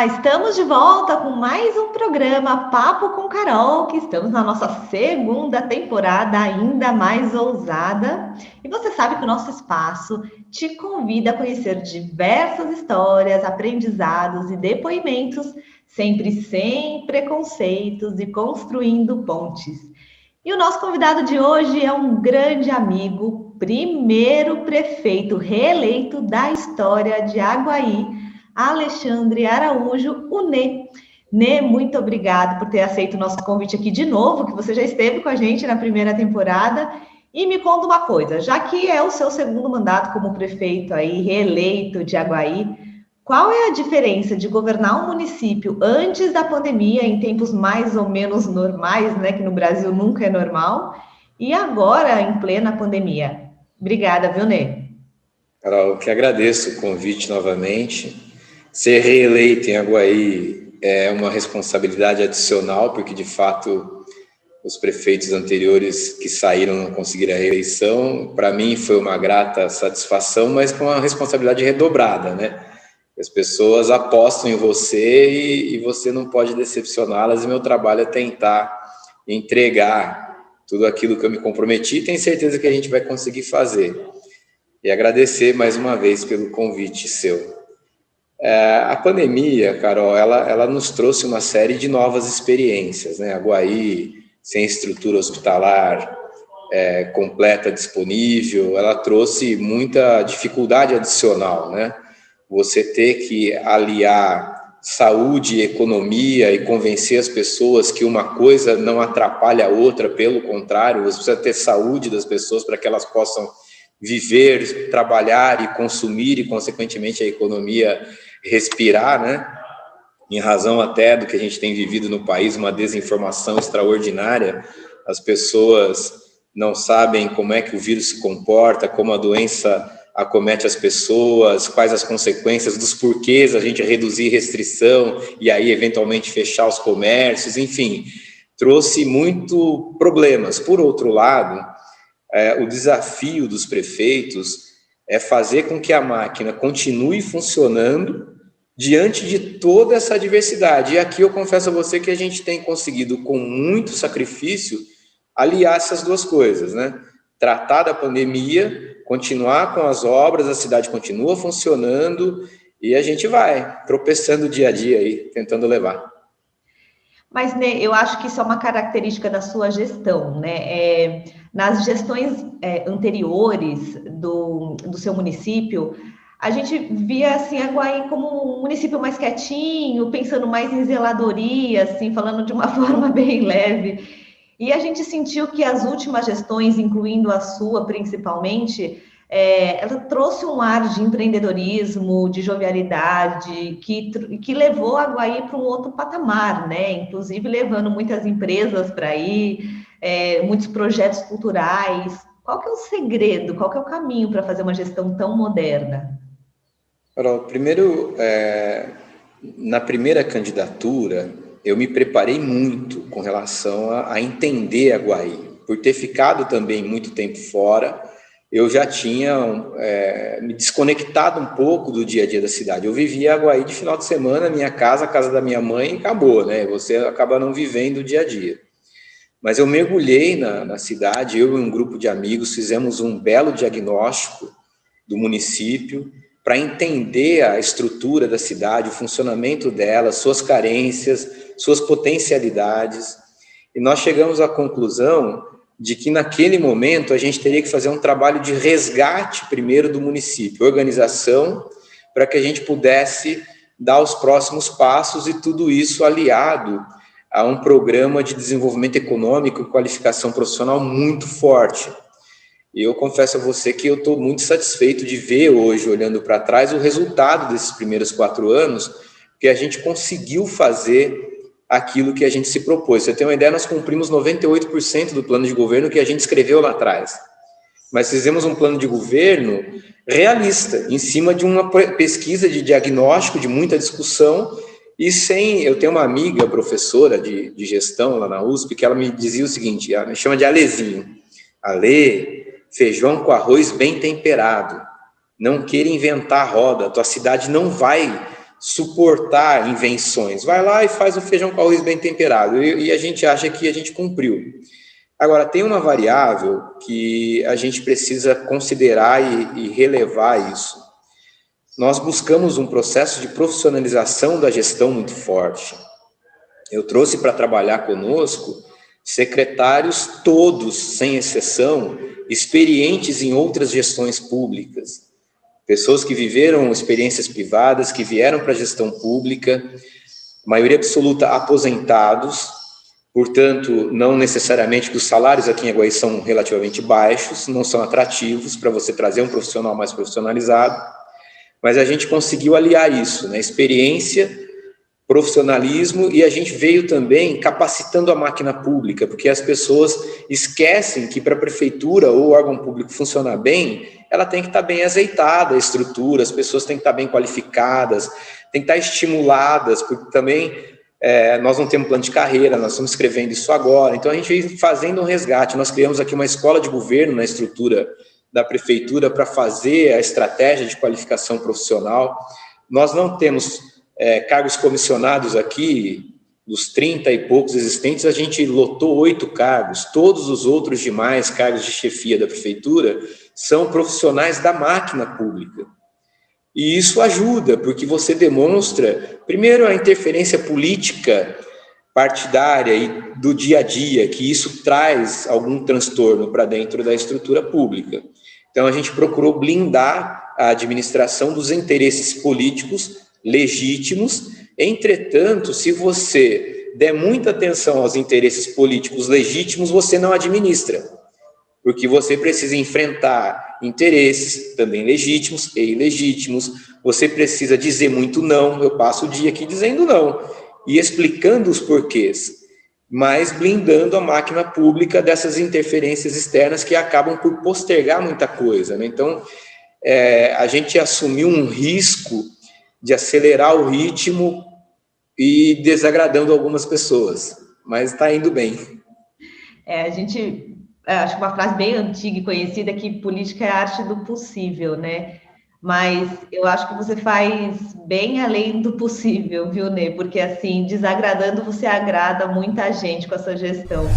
Estamos de volta com mais um programa Papo com Carol, que estamos na nossa segunda temporada, ainda mais ousada. E você sabe que o nosso espaço te convida a conhecer diversas histórias, aprendizados e depoimentos, sempre sem preconceitos e construindo pontes. E o nosso convidado de hoje é um grande amigo, primeiro prefeito reeleito da história de Aguaí, Alexandre Araújo, o Nê. Nê, muito obrigado por ter aceito o nosso convite aqui de novo, que você já esteve com a gente na primeira temporada. E me conta uma coisa, já que é o seu segundo mandato como prefeito aí, reeleito de Aguaí, qual é a diferença de governar um município antes da pandemia, em tempos mais ou menos normais, né, que no Brasil nunca é normal, e agora em plena pandemia? Obrigada, viu, Nê? Carol, eu que agradeço o convite novamente. Ser reeleito em Aguaí é uma responsabilidade adicional, porque, de fato, os prefeitos anteriores que saíram não conseguiram a reeleição. Para mim, foi uma grata satisfação, mas com uma responsabilidade redobrada, né? As pessoas apostam em você e você não pode decepcioná-las, e meu trabalho é tentar entregar tudo aquilo que eu me comprometi, e tenho certeza que a gente vai conseguir fazer. E agradecer mais uma vez pelo convite seu. A pandemia, Carol, ela nos trouxe uma série de novas experiências, né? Aguaí, sem estrutura hospitalar completa, disponível, ela trouxe muita dificuldade adicional, né? Você ter que aliar saúde e economia e convencer as pessoas que uma coisa não atrapalha a outra, pelo contrário, você precisa ter saúde das pessoas para que elas possam viver, trabalhar e consumir e, consequentemente, a economia respirar, né? Em razão até do que a gente tem vivido no país, uma desinformação extraordinária. As pessoas não sabem como é que o vírus se comporta, como a doença acomete as pessoas, quais as consequências, dos porquês a gente reduzir restrição e aí, eventualmente, fechar os comércios, enfim, trouxe muito problemas. Por outro lado, o desafio dos prefeitos é fazer com que a máquina continue funcionando diante de toda essa diversidade. E aqui eu confesso a você que a gente tem conseguido, com muito sacrifício, aliar essas duas coisas, né? Tratar da pandemia, continuar com as obras, a cidade continua funcionando e a gente vai tropeçando dia a dia aí, tentando levar. Mas, né, eu acho que isso é uma característica da sua gestão, né? Nas gestões anteriores do seu município, a gente via assim, Aguaí como um município mais quietinho, pensando mais em zeladoria, assim, falando de uma forma bem leve. E a gente sentiu que as últimas gestões, incluindo a sua principalmente, ela trouxe um ar de empreendedorismo, de jovialidade, que levou a Aguaí para um outro patamar, né? Inclusive levando muitas empresas para aí, muitos projetos culturais. Qual que é o segredo, qual que é o caminho para fazer uma gestão tão moderna? Carol, primeiro, na primeira candidatura, eu me preparei muito com relação a entender Aguaí. Por ter ficado também muito tempo fora, eu já tinha me desconectado um pouco do dia a dia da cidade. Eu vivia Aguaí de final de semana, minha casa, a casa da minha mãe, e acabou, né? Você acaba não vivendo o dia a dia. Mas eu mergulhei na cidade, eu e um grupo de amigos fizemos um belo diagnóstico do município para entender a estrutura da cidade, o funcionamento dela, suas carências, suas potencialidades. E nós chegamos à conclusão de que, naquele momento, a gente teria que fazer um trabalho de resgate primeiro do município, organização, para que a gente pudesse dar os próximos passos, e tudo isso aliado a um programa de desenvolvimento econômico e qualificação profissional muito forte. E eu confesso a você que eu estou muito satisfeito de ver hoje, olhando para trás, o resultado desses primeiros 4 anos, que a gente conseguiu fazer aquilo que a gente se propôs. Você tem uma ideia, nós cumprimos 98% do plano de governo que a gente escreveu lá atrás. Mas fizemos um plano de governo realista, em cima de uma pesquisa de diagnóstico, de muita discussão, e eu tenho uma amiga, professora de gestão lá na USP, que ela me dizia o seguinte, ela me chama de Alezinho. Ale, feijão com arroz bem temperado. Não queira inventar a roda, a tua cidade não vai suportar invenções. Vai lá e faz o feijão com arroz bem temperado, e a gente acha que a gente cumpriu. Agora, tem uma variável que a gente precisa considerar e relevar isso. Nós buscamos um processo de profissionalização da gestão muito forte. Eu trouxe para trabalhar conosco secretários todos, sem exceção, experientes em outras gestões públicas. Pessoas que viveram experiências privadas, que vieram para a gestão pública, maioria absoluta aposentados, portanto, não necessariamente que os salários aqui em Aguaí são relativamente baixos, não são atrativos para você trazer um profissional mais profissionalizado, mas a gente conseguiu aliar isso, né? Experiência, profissionalismo, e a gente veio também capacitando a máquina pública, porque as pessoas esquecem que para a prefeitura ou o órgão público funcionar bem, ela tem que estar bem azeitada, a estrutura, as pessoas têm que estar bem qualificadas, têm que estar estimuladas, porque também nós não temos plano de carreira, nós estamos escrevendo isso agora, então a gente veio fazendo um resgate. Nós criamos aqui uma escola de governo na estrutura da prefeitura para fazer a estratégia de qualificação profissional. Nós não temos cargos comissionados aqui, dos 30 e poucos existentes, a gente lotou 8 cargos, todos os outros demais cargos de chefia da prefeitura são profissionais da máquina pública. E isso ajuda, porque você demonstra, primeiro, a interferência política partidária e do dia a dia, que isso traz algum transtorno para dentro da estrutura pública. Então, a gente procurou blindar a administração dos interesses políticos legítimos. Entretanto, se você der muita atenção aos interesses políticos legítimos, você não administra, porque você precisa enfrentar interesses também legítimos e ilegítimos, você precisa dizer muito não. Eu passo o dia aqui dizendo não e explicando os porquês, mas blindando a máquina pública dessas interferências externas que acabam por postergar muita coisa, né? Então, a gente assumiu um risco de acelerar o ritmo e desagradando algumas pessoas, mas está indo bem. A gente acho que uma frase bem antiga e conhecida é que política é a arte do possível, né? Mas eu acho que você faz bem além do possível, viu, Ney? Porque, assim, desagradando, você agrada muita gente com essa gestão.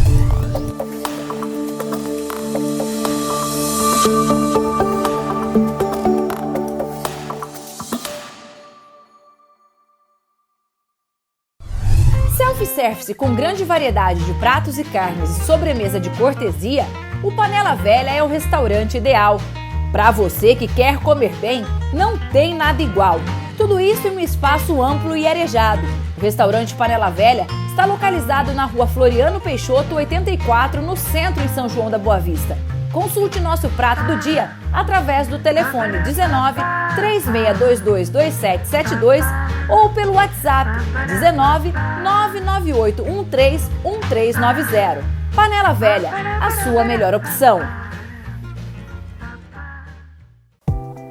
Self-service com grande variedade de pratos e carnes e sobremesa de cortesia, o Panela Velha é o restaurante ideal. Para você que quer comer bem, não tem nada igual. Tudo isso em um espaço amplo e arejado. O restaurante Panela Velha está localizado na rua Floriano Peixoto, 84, no centro em São João da Boa Vista. Consulte nosso prato do dia através do telefone 19 3622 2772 ou pelo WhatsApp 19 998 13 1390. Panela Velha, a sua melhor opção.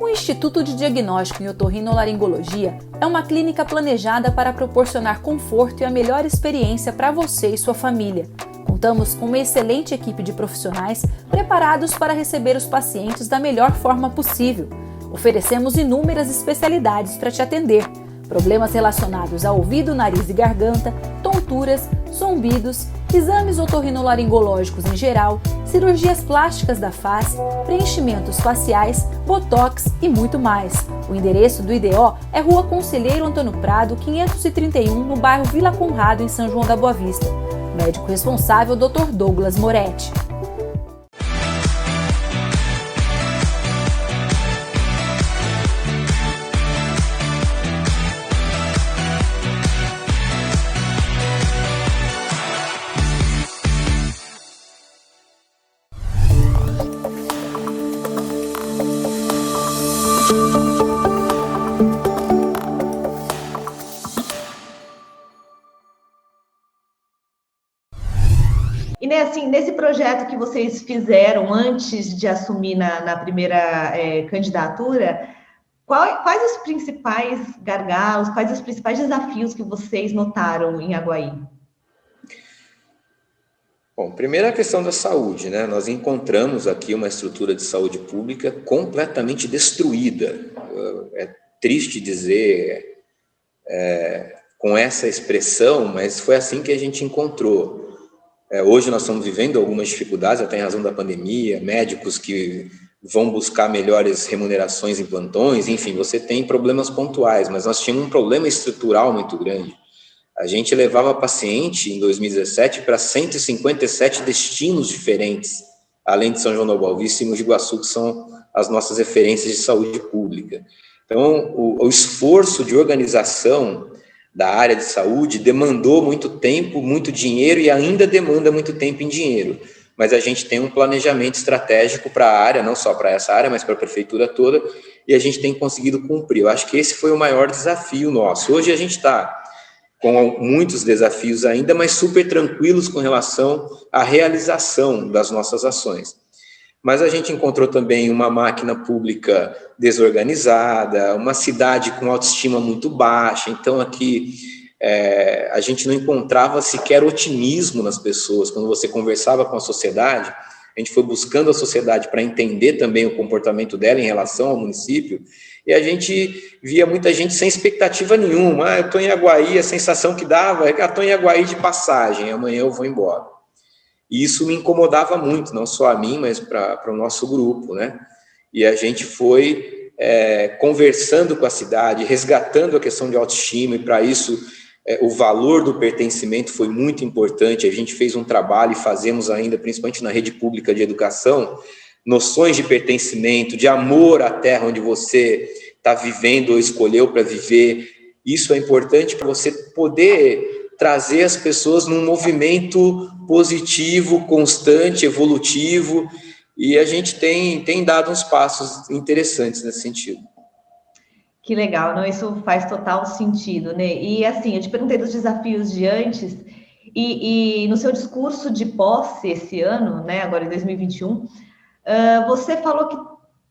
O Instituto de Diagnóstico em Otorrinolaringologia é uma clínica planejada para proporcionar conforto e a melhor experiência para você e sua família. Contamos com uma excelente equipe de profissionais preparados para receber os pacientes da melhor forma possível. Oferecemos inúmeras especialidades para te atender. Problemas relacionados a ouvido, nariz e garganta, tonturas, zumbidos, exames otorrinolaringológicos em geral, cirurgias plásticas da face, preenchimentos faciais, botox e muito mais. O endereço do IDO é Rua Conselheiro Antônio Prado, 531, no bairro Vila Conrado, em São João da Boa Vista. Médico responsável, Dr. Douglas Moretti. E, né, assim, nesse projeto que vocês fizeram antes de assumir na primeira candidatura, quais os principais gargalos, quais os principais desafios que vocês notaram em Aguaí? Bom, primeiro a questão da saúde, né? Nós encontramos aqui uma estrutura de saúde pública completamente destruída. É triste dizer, com essa expressão, mas foi assim que a gente encontrou. Hoje nós estamos vivendo algumas dificuldades, até em razão da pandemia, médicos que vão buscar melhores remunerações em plantões, enfim, você tem problemas pontuais, mas nós tínhamos um problema estrutural muito grande. A gente levava paciente em 2017 para 157 destinos diferentes, além de São João da Boa Vista e Mogi Guaçu, que são as nossas referências de saúde pública. Então, o esforço de organização da área de saúde demandou muito tempo, muito dinheiro e ainda demanda muito tempo em dinheiro. Mas a gente tem um planejamento estratégico para a área, não só para essa área, mas para a prefeitura toda, e a gente tem conseguido cumprir. Eu acho que esse foi o maior desafio nosso. Hoje a gente está com muitos desafios ainda, mas super tranquilos com relação à realização das nossas ações. Mas a gente encontrou também uma máquina pública desorganizada, uma cidade com autoestima muito baixa, então aqui a gente não encontrava sequer otimismo nas pessoas. Quando você conversava com a sociedade, a gente foi buscando a sociedade para entender também o comportamento dela em relação ao município, e a gente via muita gente sem expectativa nenhuma. Eu estou em Aguaí, a sensação que dava é que estou em Aguaí de passagem, amanhã eu vou embora. E isso me incomodava muito, não só a mim, mas para o nosso grupo, né? E a gente foi conversando com a cidade, resgatando a questão de autoestima, e para isso o valor do pertencimento foi muito importante. A gente fez um trabalho e fazemos ainda, principalmente na rede pública de educação, noções de pertencimento, de amor à terra onde você está vivendo ou escolheu para viver. Isso é importante para você poder trazer as pessoas num movimento positivo, constante, evolutivo, e a gente tem dado uns passos interessantes nesse sentido. Que legal, não? Isso faz total sentido, né? E assim, eu te perguntei dos desafios de antes, e no seu discurso de posse esse ano, né, agora em 2021, você falou que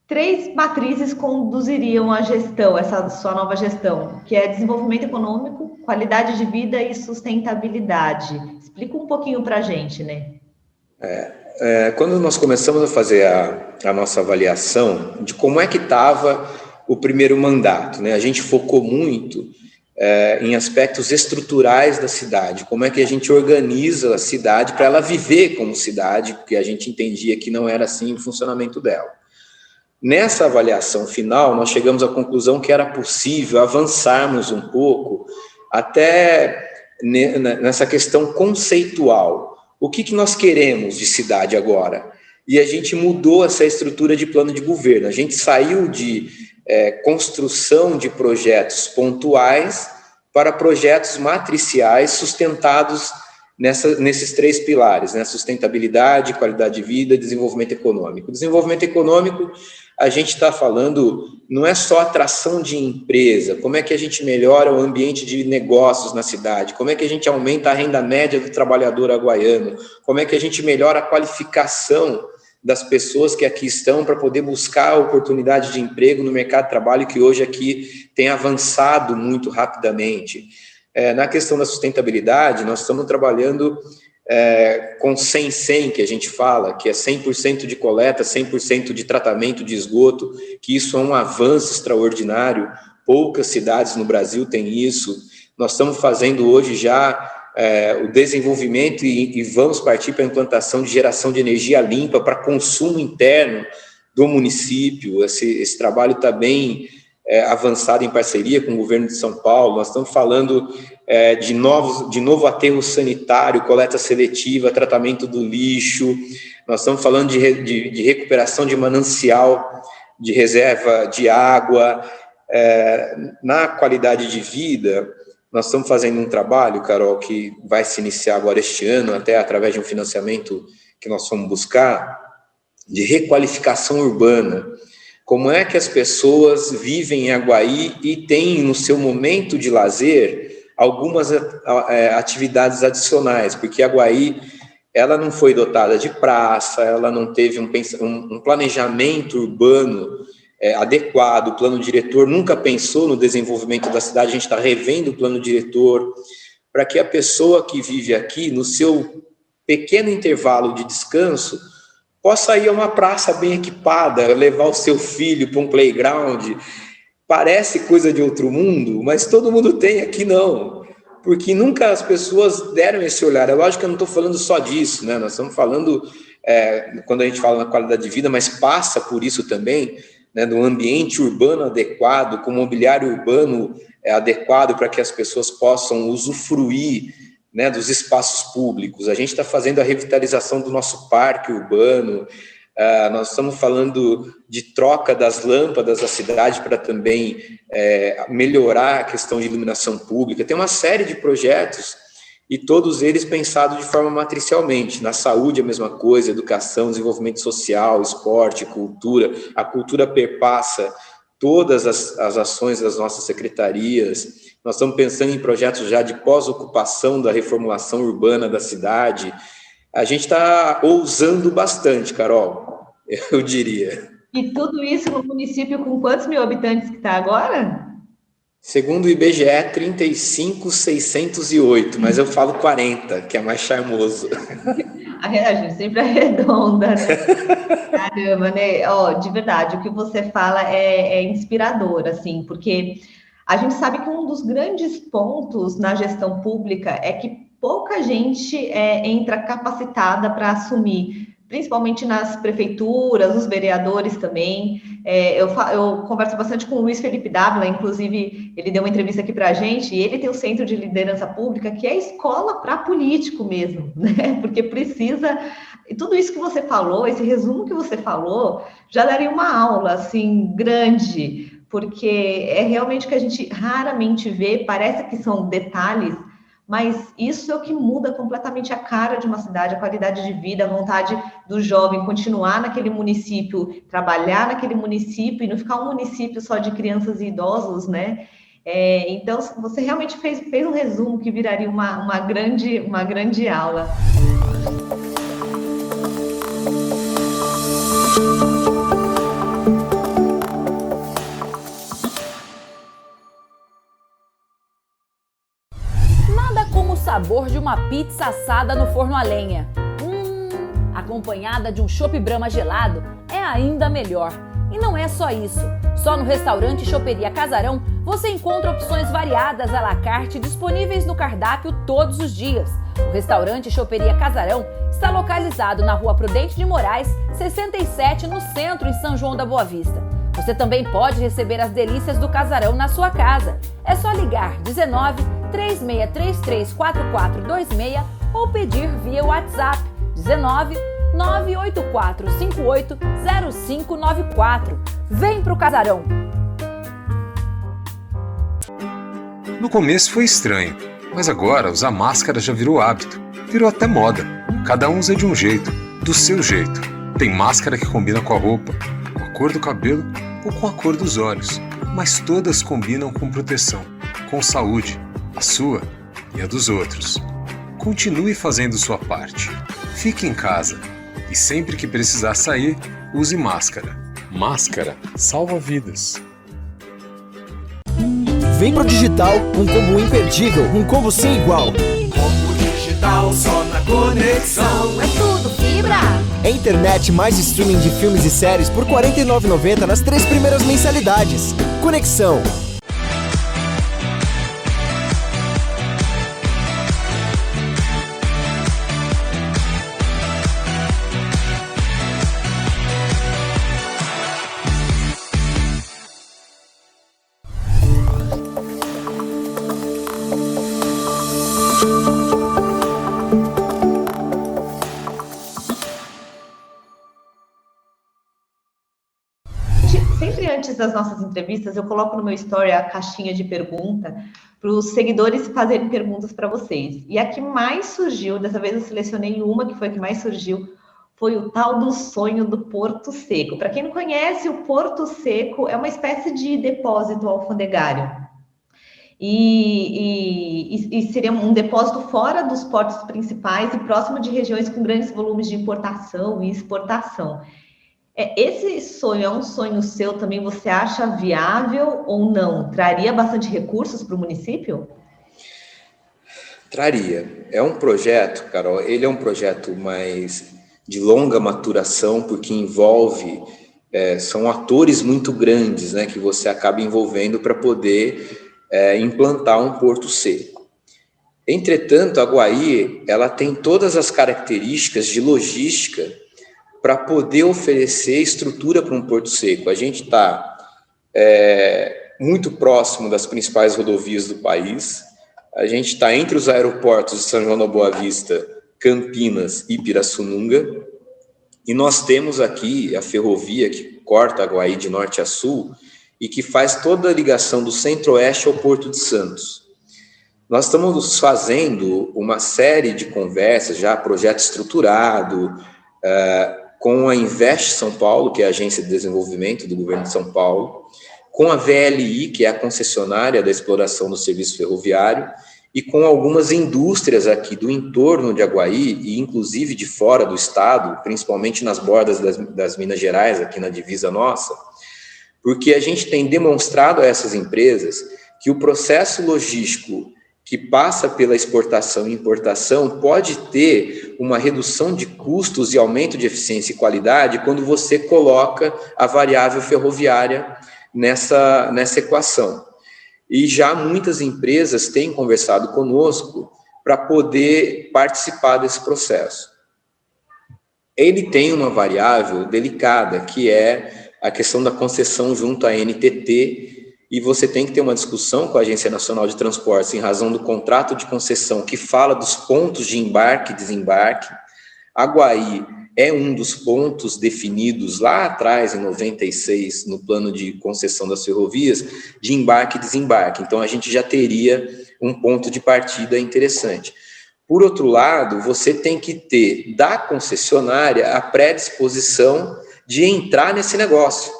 3 matrizes conduziriam a gestão, essa sua nova gestão, que é desenvolvimento econômico, qualidade de vida e sustentabilidade. Explica um pouquinho para a gente, né? Quando nós começamos a fazer a nossa avaliação de como é que estava o primeiro mandato, né? A gente focou muito em aspectos estruturais da cidade, como é que a gente organiza a cidade para ela viver como cidade, porque a gente entendia que não era assim o funcionamento dela. Nessa avaliação final, nós chegamos à conclusão que era possível avançarmos um pouco até nessa questão conceitual. O que nós queremos de cidade agora? E a gente mudou essa estrutura de plano de governo. A gente saiu de construção de projetos pontuais para projetos matriciais sustentados nesses 3 pilares, né? Sustentabilidade, qualidade de vida e desenvolvimento econômico. Desenvolvimento econômico, a gente está falando, não é só atração de empresa, como é que a gente melhora o ambiente de negócios na cidade, como é que a gente aumenta a renda média do trabalhador aguaiano, como é que a gente melhora a qualificação das pessoas que aqui estão para poder buscar a oportunidade de emprego no mercado de trabalho, que hoje aqui tem avançado muito rapidamente. Na questão da sustentabilidade, nós estamos trabalhando com 100-100, que a gente fala, que é 100% de coleta, 100% de tratamento de esgoto, que isso é um avanço extraordinário, poucas cidades no Brasil têm isso. Nós estamos fazendo hoje já o desenvolvimento e vamos partir para a implantação de geração de energia limpa para consumo interno do município. Esse trabalho está bem avançado em parceria com o governo de São Paulo. Nós estamos falando de novo aterro sanitário, coleta seletiva, tratamento do lixo. Nós estamos falando de recuperação de manancial, de reserva de água. Na qualidade de vida, nós estamos fazendo um trabalho, Carol, que vai se iniciar agora este ano, até através de um financiamento que nós fomos buscar, de requalificação urbana. Como é que as pessoas vivem em Aguaí e têm no seu momento de lazer algumas atividades adicionais, porque Aguaí ela não foi dotada de praça, ela não teve um planejamento urbano adequado, o plano diretor nunca pensou no desenvolvimento da cidade. A gente está revendo o plano diretor para que a pessoa que vive aqui, no seu pequeno intervalo de descanso, possa ir a uma praça bem equipada, levar o seu filho para um playground. parece coisa de outro mundo, mas todo mundo tem, aqui não. Porque nunca as pessoas deram esse olhar. É lógico que eu não estou falando só disso, né? Nós estamos falando, quando a gente fala na qualidade de vida, mas passa por isso também, né? Do ambiente urbano adequado, com mobiliário urbano adequado para que as pessoas possam usufruir, né, dos espaços públicos. A gente está fazendo a revitalização do nosso parque urbano, nós estamos falando de troca das lâmpadas da cidade para também melhorar a questão de iluminação pública. Tem uma série de projetos e todos eles pensados de forma matricialmente. Na saúde a mesma coisa, educação, desenvolvimento social, esporte, cultura. A cultura perpassa todas as ações das nossas secretarias. Nós estamos pensando em projetos já de pós-ocupação da reformulação urbana da cidade. A gente está ousando bastante, Carol, eu diria. E tudo isso no município com quantos mil habitantes que está agora? Segundo o IBGE, 35.608, mas eu falo 40, que é mais charmoso. A gente sempre arredonda, né? Caramba, né? Ó, de verdade, o que você fala é inspirador, assim, porque a gente sabe que um dos grandes pontos na gestão pública é que pouca gente entra capacitada para assumir, principalmente nas prefeituras, os vereadores também. Eu converso bastante com o Luiz Felipe Dávila, inclusive ele deu uma entrevista aqui para a gente, e ele tem o Centro de Liderança Pública, que é escola para político mesmo, né? Porque precisa... E tudo isso que você falou, esse resumo que você falou, já daria uma aula, assim, grande, porque é realmente o que a gente raramente vê, parece que são detalhes, mas isso é o que muda completamente a cara de uma cidade, a qualidade de vida, a vontade do jovem continuar naquele município, trabalhar naquele município e não ficar um município só de crianças e idosos, né? Então, você realmente fez um resumo que viraria uma grande aula. Sabor de uma pizza assada no forno a lenha. Acompanhada de um chopp Brahma gelado é ainda melhor. E não é só isso. Só no restaurante Choperia Casarão você encontra opções variadas à la carte disponíveis no cardápio todos os dias. O restaurante Choperia Casarão está localizado na Rua Prudente de Moraes, 67, no centro, em São João da Boa Vista. Você também pode receber as delícias do Casarão na sua casa. É só ligar 19 3633 4426 ou pedir via WhatsApp 19 984 58 0594. Vem pro Casarão! No começo foi estranho, mas agora usar máscara já virou hábito, virou até moda. Cada um usa de um jeito, do seu jeito. Tem máscara que combina com a roupa, com a cor do cabelo ou com a cor dos olhos, mas todas combinam com proteção, com saúde, a sua e a dos outros. Continue fazendo sua parte. Fique em casa e sempre que precisar sair, use máscara. Máscara salva vidas. Vem pro digital, um combo imperdível, um combo sem igual. Combo digital só na Conexão. É tudo fibra. É internet mais streaming de filmes e séries por R$ 49,90 nas 3 primeiras mensalidades. Conexão. Sempre antes das nossas entrevistas, eu coloco no meu story a caixinha de pergunta para os seguidores fazerem perguntas para vocês. E a que mais surgiu, dessa vez eu selecionei uma que foi a que mais surgiu, foi o tal do sonho do Porto Seco. Para quem não conhece, o Porto Seco é uma espécie de depósito alfandegário. E seria um depósito fora dos portos principais e próximo de regiões com grandes volumes de importação e exportação. Esse sonho é um sonho seu também? Você acha viável ou não? Traria bastante recursos para o município? Traria. É um projeto, Carol, ele é um projeto mais de longa maturação, porque envolve são atores muito grandes, né, que você acaba envolvendo para poder implantar um porto seco. Entretanto, a Guaí, ela tem todas as características de logística para poder oferecer estrutura para um porto seco. A gente está muito próximo das principais rodovias do país, a gente está entre os aeroportos de São João da Boa Vista, Campinas e Pirassununga, e nós temos aqui a ferrovia que corta a Guaí de norte a sul e que faz toda a ligação do centro-oeste ao Porto de Santos. Nós estamos fazendo uma série de conversas, já projeto estruturado, com a Invest São Paulo, que é a Agência de Desenvolvimento do Governo de São Paulo, com a VLI, que é a concessionária da exploração do serviço ferroviário, e com algumas indústrias aqui do entorno de Aguaí, e inclusive de fora do estado, principalmente nas bordas das Minas Gerais, aqui na divisa nossa, porque a gente tem demonstrado a essas empresas que o processo logístico que passa pela exportação e importação pode ter uma redução de custos e aumento de eficiência e qualidade quando você coloca a variável ferroviária nessa equação. E já muitas empresas têm conversado conosco para poder participar desse processo. Ele tem uma variável delicada, que é a questão da concessão junto à NTT, e você tem que ter uma discussão com a Agência Nacional de Transportes em razão do contrato de concessão que fala dos pontos de embarque e desembarque. Aguaí é um dos pontos definidos lá atrás, em 96, no plano de concessão das ferrovias, de embarque e desembarque. Então, a gente já teria um ponto de partida interessante. Por outro lado, você tem que ter da concessionária a predisposição de entrar nesse negócio,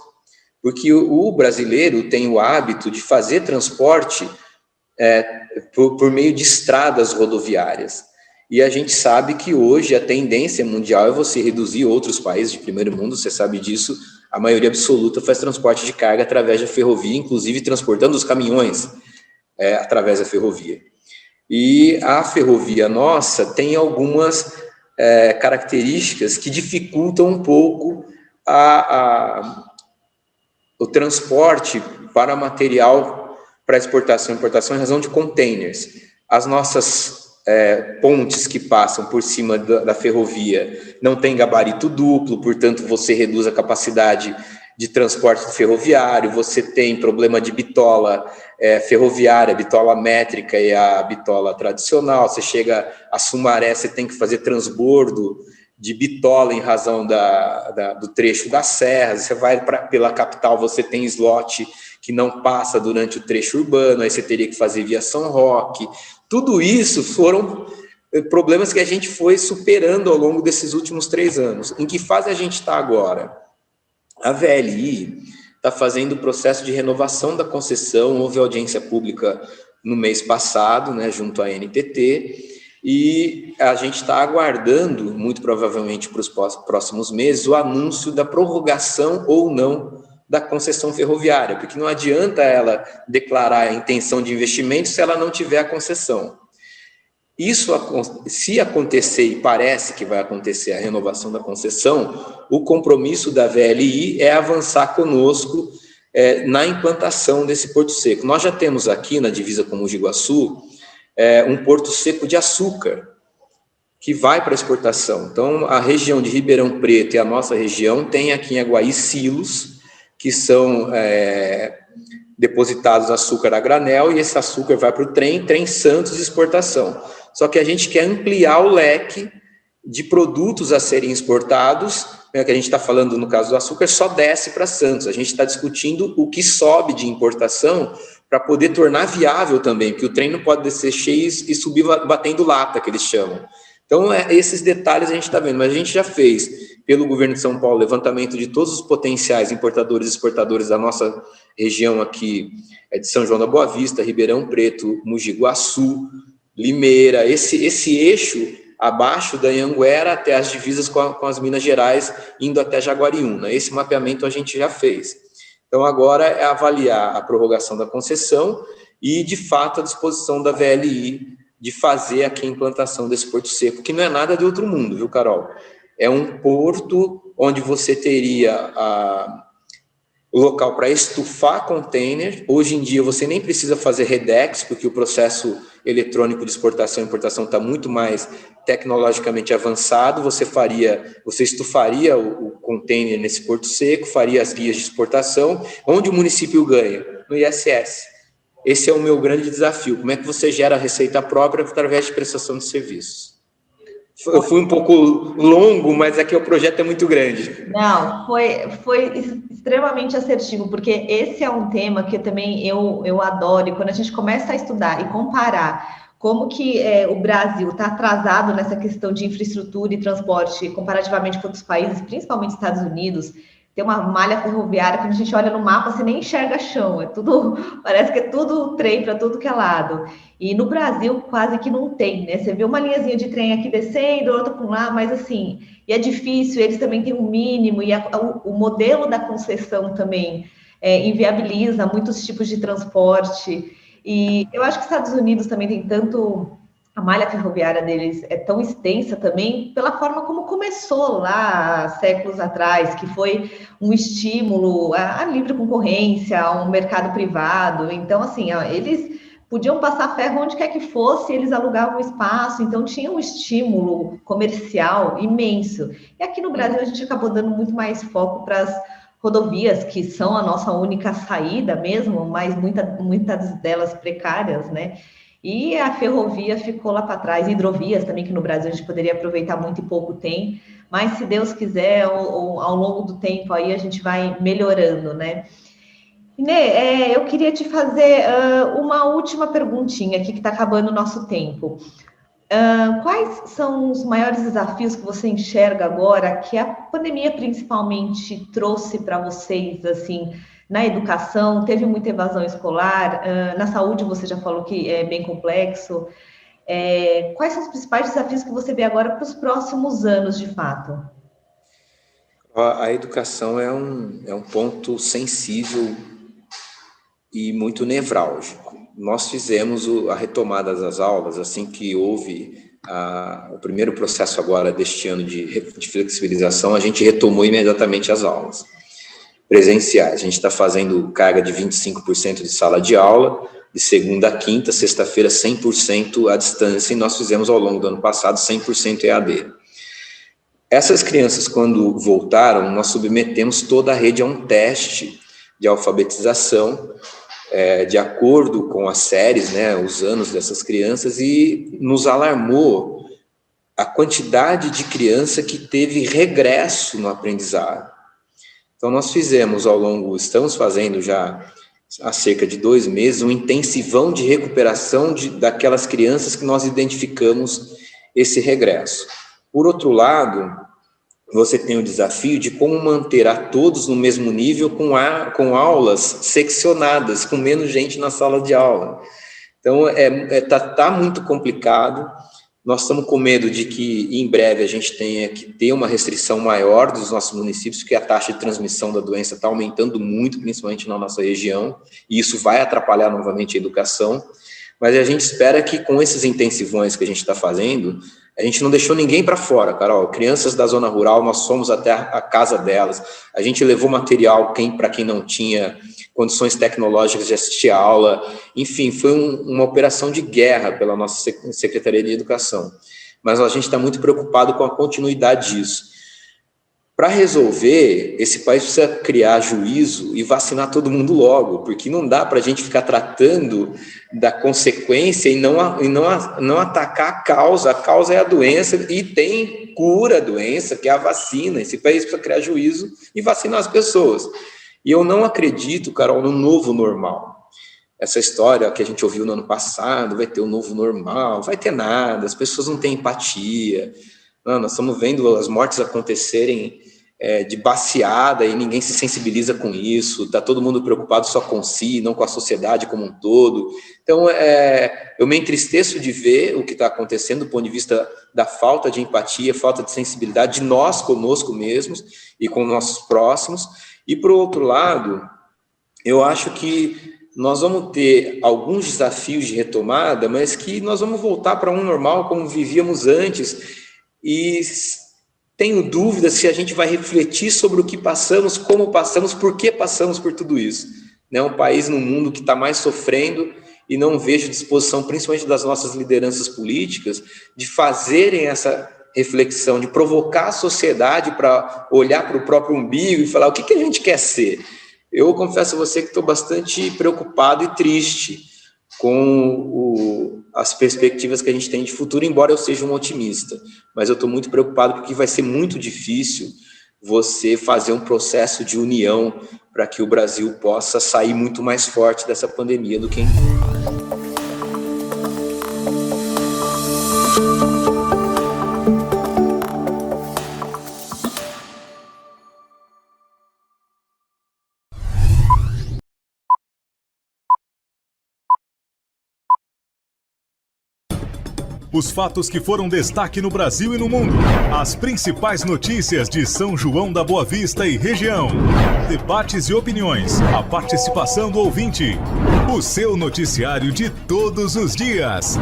porque o brasileiro tem o hábito de fazer transporte por meio de estradas rodoviárias. E a gente sabe que hoje a tendência mundial é você reduzir outros países de primeiro mundo, você sabe disso, a maioria absoluta faz transporte de carga através da ferrovia, inclusive transportando os caminhões através da ferrovia. E a ferrovia nossa tem algumas características que dificultam um pouco o transporte para material para exportação e importação em razão de containers. As nossas pontes que passam por cima da ferrovia não tem gabarito duplo, portanto você reduz a capacidade de transporte ferroviário, você tem problema de bitola ferroviária, bitola métrica e a bitola tradicional, você chega a Sumaré, você tem que fazer transbordo de bitola em razão do trecho das serras, você vai pela capital, você tem slot que não passa durante o trecho urbano, aí você teria que fazer via São Roque. Tudo isso foram problemas que a gente foi superando ao longo desses últimos 3 anos. Em que fase a gente está agora? A VLI está fazendo o processo de renovação da concessão, houve audiência pública no mês passado, né, junto à NTT, e a gente está aguardando, muito provavelmente para os próximos meses, o anúncio da prorrogação ou não da concessão ferroviária, porque não adianta ela declarar a intenção de investimento se ela não tiver a concessão. Isso, se acontecer, e parece que vai acontecer a renovação da concessão, o compromisso da VLI é avançar conosco na implantação desse porto seco. Nós já temos aqui na divisa com Mogi Guaçu um porto seco de açúcar, que vai para exportação. Então, a região de Ribeirão Preto e a nossa região tem aqui em Aguaí silos, que são depositados açúcar a granel, e esse açúcar vai para o trem Santos de exportação. Só que a gente quer ampliar o leque de produtos a serem exportados, que a gente está falando no caso do açúcar, só desce para Santos. A gente está discutindo o que sobe de importação para poder tornar viável também, porque o trem não pode descer cheio e subir batendo lata, que eles chamam. Então, esses detalhes a gente está vendo, mas a gente já fez, pelo governo de São Paulo, levantamento de todos os potenciais importadores e exportadores da nossa região aqui, de São João da Boa Vista, Ribeirão Preto, Mogi Guaçu, Limeira, esse eixo abaixo da Anhanguera até as divisas com as Minas Gerais, indo até Jaguariúna. Esse mapeamento a gente já fez. Então, agora é avaliar a prorrogação da concessão e, de fato, a disposição da VLI de fazer aqui a implantação desse porto seco, que não é nada de outro mundo, viu, Carol? É um porto onde você teria o local para estufar container. Hoje em dia você nem precisa fazer Redex, porque o processo eletrônico de exportação e importação está muito mais tecnologicamente avançado. Você estufaria o container nesse porto seco, faria as guias de exportação. Onde o município ganha? No ISS. Esse é o meu grande desafio. Como é que você gera receita própria através de prestação de serviços? Eu fui um pouco longo, mas aqui o projeto é muito grande. Não, foi extremamente assertivo, porque esse é um tema que eu adoro, e quando a gente começa a estudar e comparar como que o Brasil está atrasado nessa questão de infraestrutura e transporte comparativamente com outros países, principalmente Estados Unidos, tem uma malha ferroviária, quando a gente olha no mapa, você nem enxerga chão, parece que é tudo trem para tudo que é lado. E no Brasil quase que não tem, né? Você vê uma linhazinha de trem aqui descendo, outra por lá, mas assim, e é difícil, eles também têm um mínimo, e o modelo da concessão também inviabiliza muitos tipos de transporte. E eu acho que os Estados Unidos também tem tanto... A malha ferroviária deles é tão extensa também pela forma como começou lá séculos atrás, que foi um estímulo à livre concorrência, a um mercado privado. Então, assim, eles podiam passar ferro onde quer que fosse, eles alugavam espaço, então tinha um estímulo comercial imenso. E aqui no Brasil a gente acabou dando muito mais foco para as rodovias, que são a nossa única saída mesmo, mas muitas delas precárias, né? E a ferrovia ficou lá para trás, hidrovias também, que no Brasil a gente poderia aproveitar muito e pouco tem, mas se Deus quiser, ao longo do tempo aí a gente vai melhorando, né? Inê, eu queria te fazer uma última perguntinha aqui, que está acabando o nosso tempo. Quais são os maiores desafios que você enxerga agora, que a pandemia principalmente trouxe para vocês, assim, na educação? Teve muita evasão escolar, na saúde você já falou que é bem complexo. Quais são os principais desafios que você vê agora para os próximos anos, de fato? A educação é um ponto sensível e muito nevrálgico. Nós fizemos a retomada das aulas assim que houve o primeiro processo agora deste ano de flexibilização. A gente retomou imediatamente as aulas presenciais. A gente está fazendo carga de 25% de sala de aula, de segunda a quinta, sexta-feira 100% à distância, e nós fizemos ao longo do ano passado 100% EAD. Essas crianças, quando voltaram, nós submetemos toda a rede a um teste de alfabetização, de acordo com as séries, né, os anos dessas crianças, e nos alarmou a quantidade de criança que teve regresso no aprendizado. Então, nós estamos fazendo já há cerca de 2 meses, um intensivão de recuperação daquelas crianças que nós identificamos esse regresso. Por outro lado, você tem o desafio de como manter a todos no mesmo nível com aulas seccionadas, com menos gente na sala de aula. Então, tá muito complicado. Nós estamos com medo de que, em breve, a gente tenha que ter uma restrição maior dos nossos municípios, porque a taxa de transmissão da doença está aumentando muito, principalmente na nossa região, e isso vai atrapalhar novamente a educação. Mas a gente espera que, com esses intensivões que a gente está fazendo, a gente não deixou ninguém para fora, Carol. Crianças da zona rural, nós fomos até a casa delas. A gente levou material para quem não tinha condições tecnológicas de assistir a aula. Enfim, foi uma operação de guerra pela nossa Secretaria de Educação. Mas a gente está muito preocupado com a continuidade disso. Para resolver, esse país precisa criar juízo e vacinar todo mundo logo, porque não dá para a gente ficar tratando da consequência e não atacar a causa. A causa é a doença e tem cura a doença, que é a vacina. Esse país precisa criar juízo e vacinar as pessoas. E eu não acredito, Carol, no novo normal. Essa história que a gente ouviu no ano passado, vai ter um novo normal, vai ter nada, as pessoas não têm empatia. Não, nós estamos vendo as mortes acontecerem de baseada e ninguém se sensibiliza com isso, está todo mundo preocupado só com si, não com a sociedade como um todo. Então, eu me entristeço de ver o que está acontecendo do ponto de vista da falta de empatia, falta de sensibilidade de nós conosco mesmos e com nossos próximos. E, por outro lado, eu acho que nós vamos ter alguns desafios de retomada, mas que nós vamos voltar para um normal como vivíamos antes. E tenho dúvidas se a gente vai refletir sobre o que passamos, como passamos, por que passamos por tudo isso. É um país no mundo que está mais sofrendo e não vejo disposição, principalmente das nossas lideranças políticas, de fazerem essa reflexão, de provocar a sociedade para olhar para o próprio umbigo e falar o que a gente quer ser. Eu confesso a você que estou bastante preocupado e triste com as perspectivas que a gente tem de futuro, embora eu seja um otimista, mas eu estou muito preocupado porque vai ser muito difícil você fazer um processo de união para que o Brasil possa sair muito mais forte dessa pandemia do que entrou. Os fatos que foram destaque no Brasil e no mundo. As principais notícias de São João da Boa Vista e região. Debates e opiniões. A participação do ouvinte. O seu noticiário de todos os dias.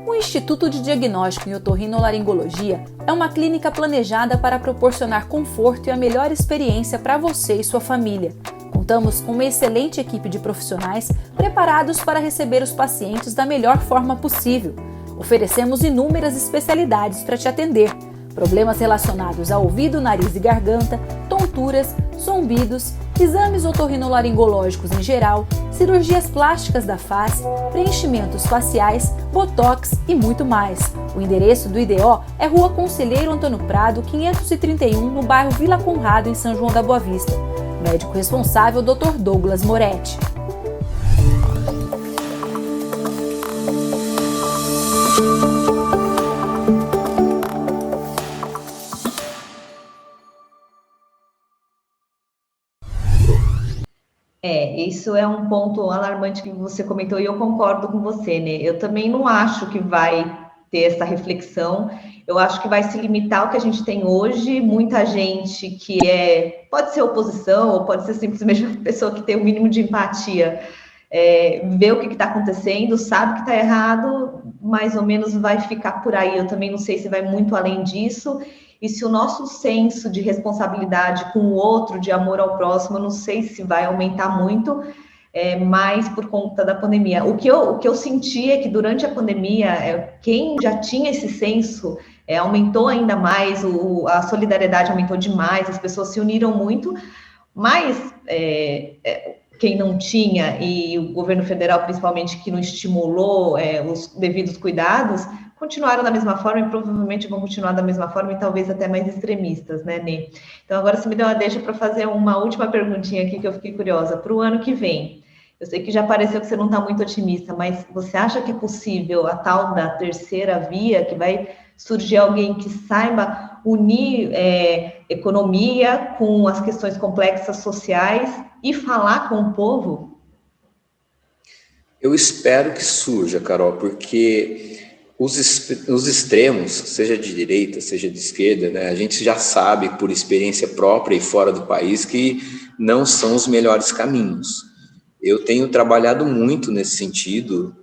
O Instituto de Diagnóstico em Otorrinolaringologia é uma clínica planejada para proporcionar conforto e a melhor experiência para você e sua família. Contamos com uma excelente equipe de profissionais preparados para receber os pacientes da melhor forma possível. Oferecemos inúmeras especialidades para te atender. Problemas relacionados a ouvido, nariz e garganta, tonturas, zumbidos, exames otorrinolaringológicos em geral, cirurgias plásticas da face, preenchimentos faciais, botox e muito mais. O endereço do IDO é Rua Conselheiro Antônio Prado, 531, no bairro Vila Conrado, em São João da Boa Vista. Médico responsável, Dr. Douglas Moretti. Isso é um ponto alarmante que você comentou e eu concordo com você, né? Eu também não acho que vai ter essa reflexão. Eu acho que vai se limitar ao que a gente tem hoje. Muita gente que pode ser oposição ou pode ser simplesmente uma pessoa que tem o mínimo de empatia, vê o que está acontecendo, sabe que está errado, mais ou menos vai ficar por aí. Eu também não sei se vai muito além disso. E se o nosso senso de responsabilidade com o outro, de amor ao próximo, eu não sei se vai aumentar muito, mais por conta da pandemia. O que eu senti é que durante a pandemia, quem já tinha esse senso aumentou ainda mais, a solidariedade aumentou demais, as pessoas se uniram muito, mas quem não tinha, e o governo federal principalmente, que não estimulou os devidos cuidados, continuaram da mesma forma e provavelmente vão continuar da mesma forma e talvez até mais extremistas, né, Nê? Então, agora você me deu uma deixa para fazer uma última perguntinha aqui que eu fiquei curiosa. Para o ano que vem, eu sei que já pareceu que você não está muito otimista, mas você acha que é possível a tal da terceira via, que vai surgir alguém que saiba unir economia com as questões complexas sociais e falar com o povo? Eu espero que surja, Carol, porque os extremos, seja de direita, seja de esquerda, né, a gente já sabe por experiência própria e fora do país que não são os melhores caminhos. Eu tenho trabalhado muito nesse sentido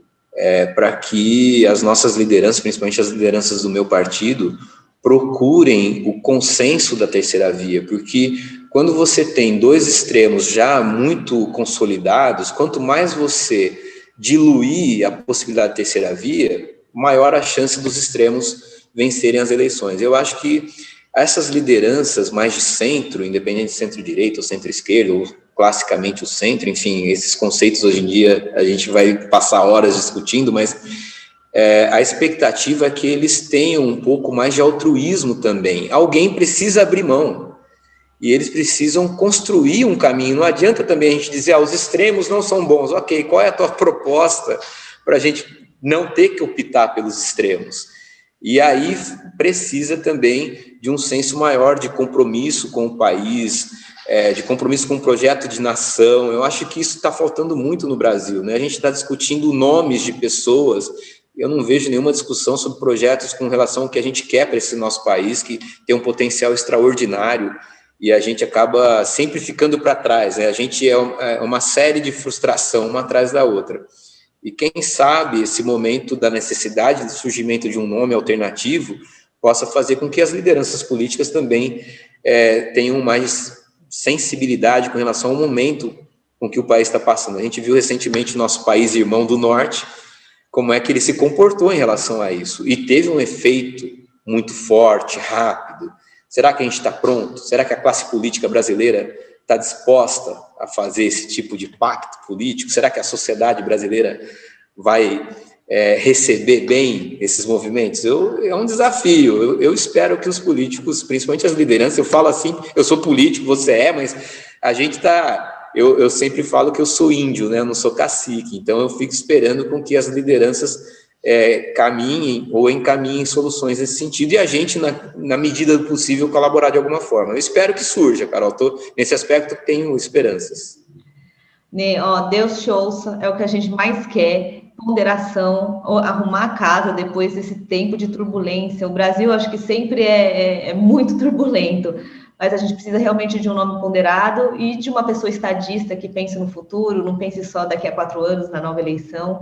para que as nossas lideranças, principalmente as lideranças do meu partido, procurem o consenso da terceira via, porque quando você tem dois extremos já muito consolidados, quanto mais você diluir a possibilidade de terceira via, maior a chance dos extremos vencerem as eleições. Eu acho que essas lideranças mais de centro, independente de centro-direita ou centro-esquerda, ou classicamente o centro, enfim, esses conceitos hoje em dia a gente vai passar horas discutindo, mas a expectativa é que eles tenham um pouco mais de altruísmo também. Alguém precisa abrir mão e eles precisam construir um caminho. Não adianta também a gente dizer, os extremos não são bons. Ok, qual é a tua proposta para a gente não ter que optar pelos extremos? E aí precisa também de um senso maior de compromisso com o país, de compromisso com um projeto de nação. Eu acho que isso está faltando muito no Brasil, né? A gente está discutindo nomes de pessoas, eu não vejo nenhuma discussão sobre projetos com relação ao que a gente quer para esse nosso país, que tem um potencial extraordinário, e a gente acaba sempre ficando para trás, né? A gente é uma série de frustração, uma atrás da outra. E quem sabe esse momento da necessidade de surgimento de um nome alternativo possa fazer com que as lideranças políticas também tenham mais sensibilidade com relação ao momento com que o país está passando. A gente viu recentemente o nosso país irmão do Norte, como é que ele se comportou em relação a isso. E teve um efeito muito forte, rápido. Será que a gente está pronto? Será que a classe política brasileira está disposta a fazer esse tipo de pacto político? Será que a sociedade brasileira vai receber bem esses movimentos? É um desafio. Eu espero que os políticos, principalmente as lideranças, eu falo assim, eu sou político, você mas a gente está... Eu sempre falo que eu sou índio, né? Eu não sou cacique, então eu fico esperando com que as lideranças caminhem ou encaminhem soluções nesse sentido, e a gente, na medida do possível, colaborar de alguma forma. Eu espero que surja, Carol. Nesse aspecto, tenho esperanças. Né, Deus te ouça, é o que a gente mais quer, ponderação, arrumar a casa depois desse tempo de turbulência. O Brasil, acho que sempre é muito turbulento, mas a gente precisa realmente de um nome ponderado e de uma pessoa estadista que pense no futuro, não pense só daqui a 4 anos na nova eleição.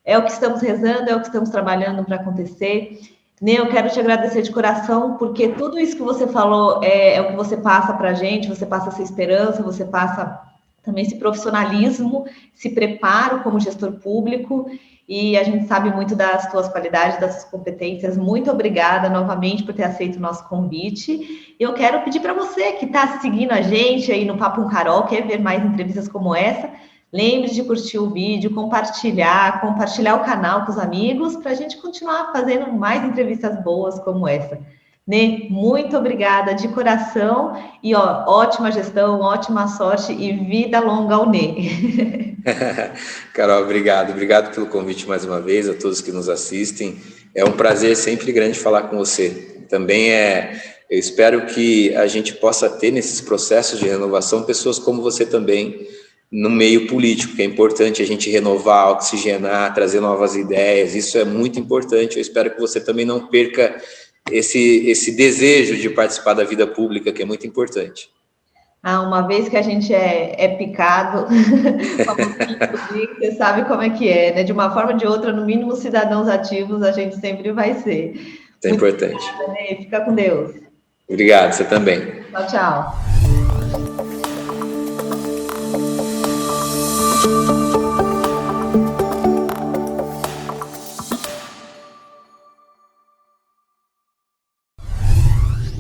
É o que estamos rezando, é o que estamos trabalhando para acontecer. Nê, eu quero te agradecer de coração, porque tudo isso que você falou é o que você passa para a gente, você passa essa esperança, você passa também esse profissionalismo, esse preparo como gestor público, e a gente sabe muito das tuas qualidades, das tuas competências. Muito obrigada novamente por ter aceito o nosso convite. Eu quero pedir para você que está seguindo a gente aí no Papo com Carol, quer ver mais entrevistas como essa, lembre de curtir o vídeo, compartilhar o canal com os amigos, para a gente continuar fazendo mais entrevistas boas como essa. Nê, muito obrigada de coração e ótima gestão, ótima sorte e vida longa ao Nê. Carol, obrigado pelo convite mais uma vez, a todos que nos assistem. É um prazer sempre grande falar com você. Também eu espero que a gente possa ter nesses processos de renovação pessoas como você também no meio político, que é importante a gente renovar, oxigenar, trazer novas ideias. Isso é muito importante. Eu espero que você também não perca esse desejo de participar da vida pública, que é muito importante. Uma vez que a gente é picado, você sabe como é que é, né? De uma forma ou de outra, no mínimo cidadãos ativos, a gente sempre vai ser. Isso é importante. Obrigada, né? Fica com Deus. Obrigado, você também. Tchau.